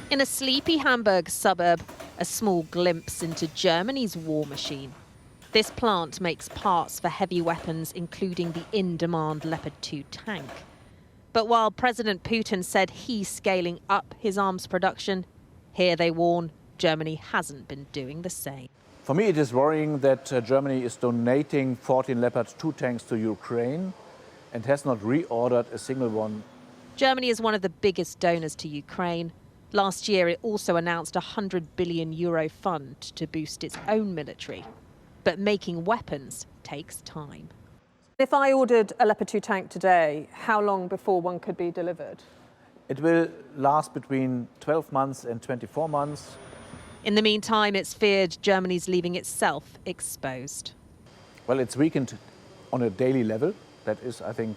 In a sleepy Hamburg suburb, a small glimpse into Germany's war machine. This plant makes parts for heavy weapons, including the in-demand Leopard 2 tank. But while President Putin said he's scaling up his arms production, here they warn Germany hasn't been doing the same. For me, it is worrying that Germany is donating 14 Leopard 2 tanks to Ukraine and has not reordered a single one. Germany is one of the biggest donors to Ukraine. Last year, it also announced a €100 billion fund to boost its own military. But making weapons takes time. If I ordered a Leopard 2 tank today, how long before one could be delivered? It will last between 12 months and 24 months. In the meantime, it's feared Germany's leaving itself exposed. Well, it's weakened on a daily level. That is, I think,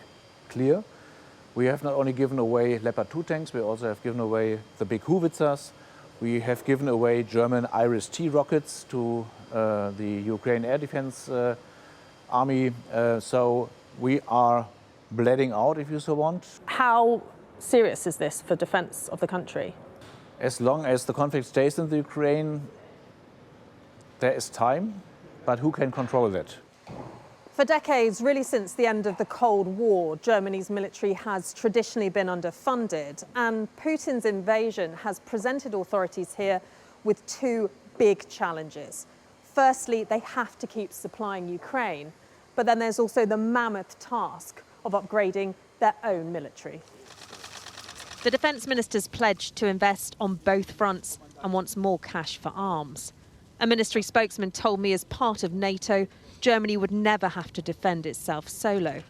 clear. We have not only given away Leopard 2 tanks, we also have given away the big howitzers. We have given away German Iris-T rockets to the Ukraine Air Defense Army. So we are bleeding out, if you so want. How serious is this for defense of the country? As long as the conflict stays in the Ukraine, there is time, but who can control that? For decades, really since the end of the Cold War, Germany's military has traditionally been underfunded, and Putin's invasion has presented authorities here with two big challenges. Firstly, they have to keep supplying Ukraine, but then there's also the mammoth task of upgrading their own military. The defence minister's pledged to invest on both fronts and wants more cash for arms. A ministry spokesman told me as part of NATO, Germany would never have to defend itself solo.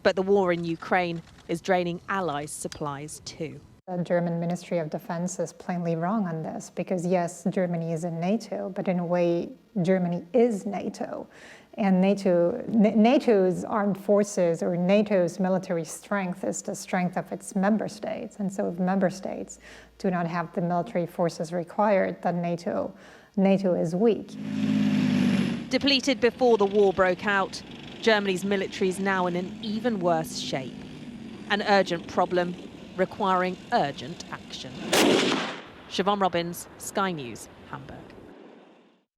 But the war in Ukraine is draining allies' supplies too. The German Ministry of Defense is plainly wrong on this because, yes, Germany is in NATO, but in a way, Germany is NATO. And NATO's armed forces or NATO's military strength is the strength of its member states. And so if member states do not have the military forces required, then NATO is weak. Depleted before the war broke out, Germany's military is now in an even worse shape. An urgent problem requiring urgent action. Siobhan Robbins, Sky News, Hamburg.